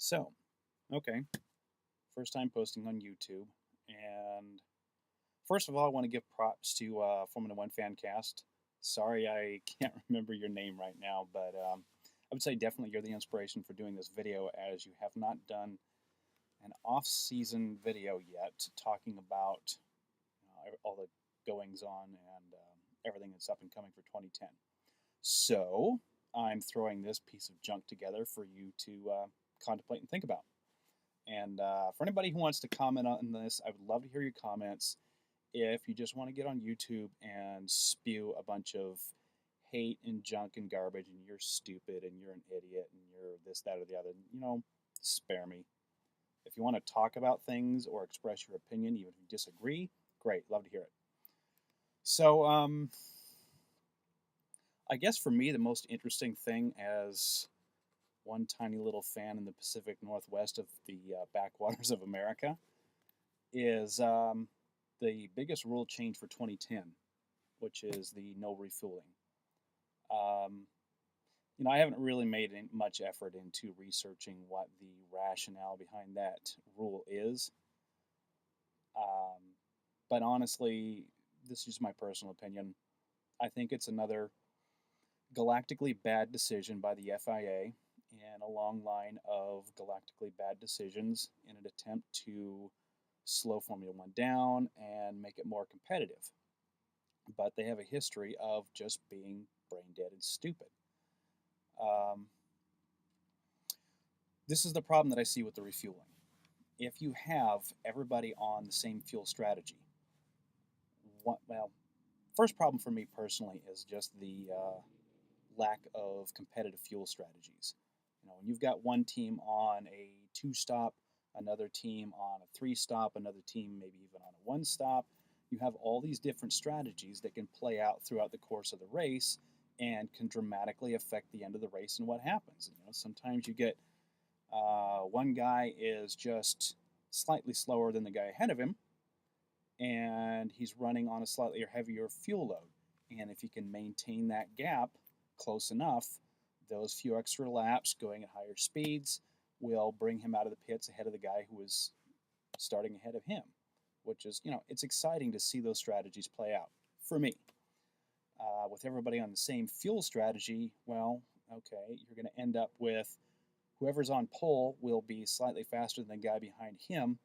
So, okay, first time posting on YouTube. And first of all, I want to give props to Formula One Fancast. Sorry, I can't remember your name right now, but I would say definitely you're the inspiration for doing this video, as you have not done an off-season video yet talking about all the goings on and everything that's up and coming for 2010. So, I'm throwing this piece of junk together for you to contemplate and think about. And for anybody who wants to comment on this, I would love to hear your comments. If you just want to get on YouTube and spew a bunch of hate and junk and garbage and you're stupid and you're an idiot and you're this, that, or the other, spare me. If you want to talk about things or express your opinion, even if you disagree, great, love to hear it. So, I guess for me, the most interesting thing as one tiny little fan in the Pacific Northwest of the backwaters of America is the biggest rule change for 2010, which is the no refueling. I haven't really made much effort into researching what the rationale behind that rule is. But honestly, this is just my personal opinion. I think it's another galactically bad decision by the FIA and a long line of galactically bad decisions in an attempt to slow Formula One down and make it more competitive. But they have a history of just being brain dead and stupid. This is the problem that I see with the refueling. If you have everybody on the same fuel strategy, first problem for me personally is just the lack of competitive fuel strategies. When you've got one team on a 2-stop, another team on a 3-stop, another team maybe even on a 1-stop, you have all these different strategies that can play out throughout the course of the race and can dramatically affect the end of the race and what happens. Sometimes you get one guy is just slightly slower than the guy ahead of him, and he's running on a slightly heavier fuel load. And if he can maintain that gap close enough, those few extra laps going at higher speeds will bring him out of the pits ahead of the guy who was starting ahead of him, which is, it's exciting to see those strategies play out for me. With everybody on the same fuel strategy, well, okay, you're going to end up with whoever's on pole will be slightly faster than the guy behind him,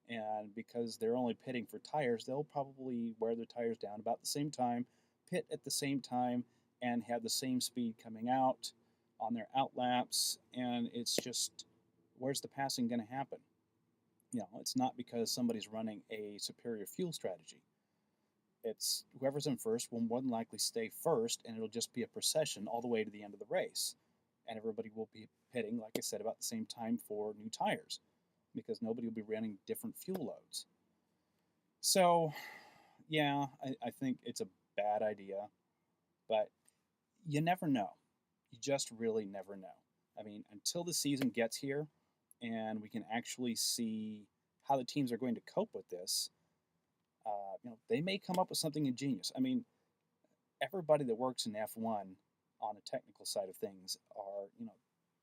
and because they're only pitting for tires, they'll probably wear their tires down about the same time, pit at the same time, and have the same speed coming out on their out laps, and it's just, where's the passing going to happen? It's not because somebody's running a superior fuel strategy. It's whoever's in first will more than likely stay first, and it'll just be a procession all the way to the end of the race. And everybody will be pitting, like I said, about the same time for new tires, because nobody will be running different fuel loads. So, yeah, I think it's a bad idea, but you never know. You just really never know. I mean, until the season gets here and we can actually see how the teams are going to cope with this, they may come up with something ingenious. I mean, everybody that works in F1 on the technical side of things are,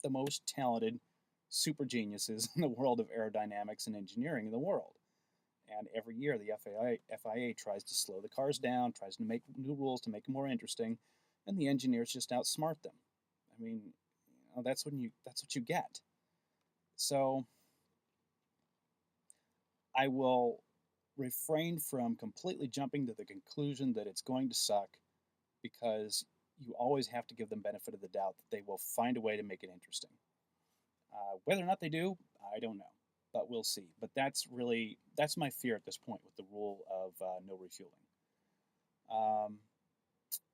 the most talented super geniuses in the world of aerodynamics and engineering in the world. And every year the FIA tries to slow the cars down, tries to make new rules to make them more interesting, and the engineers just outsmart them. I mean, that's what you get. So I will refrain from completely jumping to the conclusion that it's going to suck, because you always have to give them benefit of the doubt that they will find a way to make it interesting. Whether or not they do, I don't know, but we'll see. But that's my fear at this point with the rule of no refueling.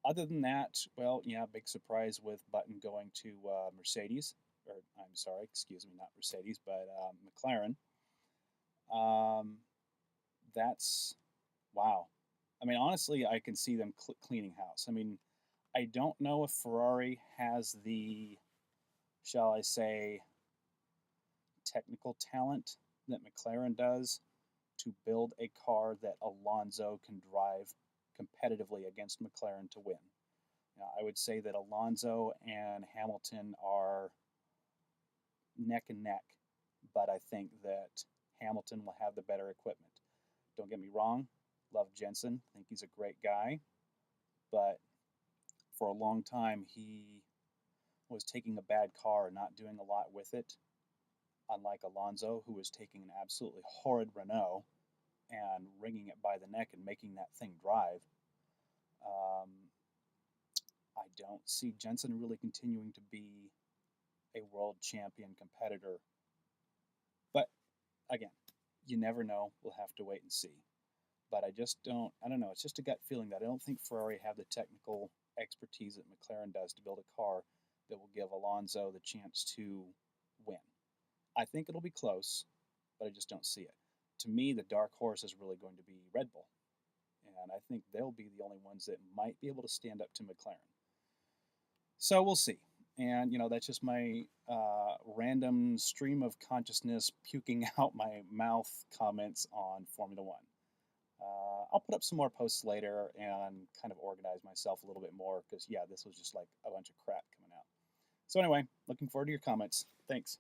Other than that, well, yeah, big surprise with Button going to Mercedes, or I'm sorry, excuse me, not Mercedes, but McLaren. That's, wow. I mean, honestly, I can see them cleaning house. I mean, I don't know if Ferrari has the, shall I say, technical talent that McLaren does to build a car that Alonso can drive competitively against McLaren to win. I would say that Alonso and Hamilton are neck and neck but I think that Hamilton will have the better equipment. Don't get me wrong, love Jensen, think he's a great guy, but for a long time he was taking a bad car and not doing a lot with it, unlike Alonso, who was taking an absolutely horrid Renault and wringing it by the neck and making that thing drive. Um, I don't see Jensen really continuing to be a world champion competitor. But again, you never know. We'll have to wait and see. But I don't know. It's just a gut feeling that I don't think Ferrari have the technical expertise that McLaren does to build a car that will give Alonso the chance to win. I think it'll be close, but I just don't see it. To me, the dark horse is really going to be Red Bull. And I think they'll be the only ones that might be able to stand up to McLaren. So we'll see. And, that's just my random stream of consciousness puking out my mouth comments on Formula One. I'll put up some more posts later and kind of organize myself a little bit more because, yeah, this was just like a bunch of crap coming out. So anyway, looking forward to your comments. Thanks.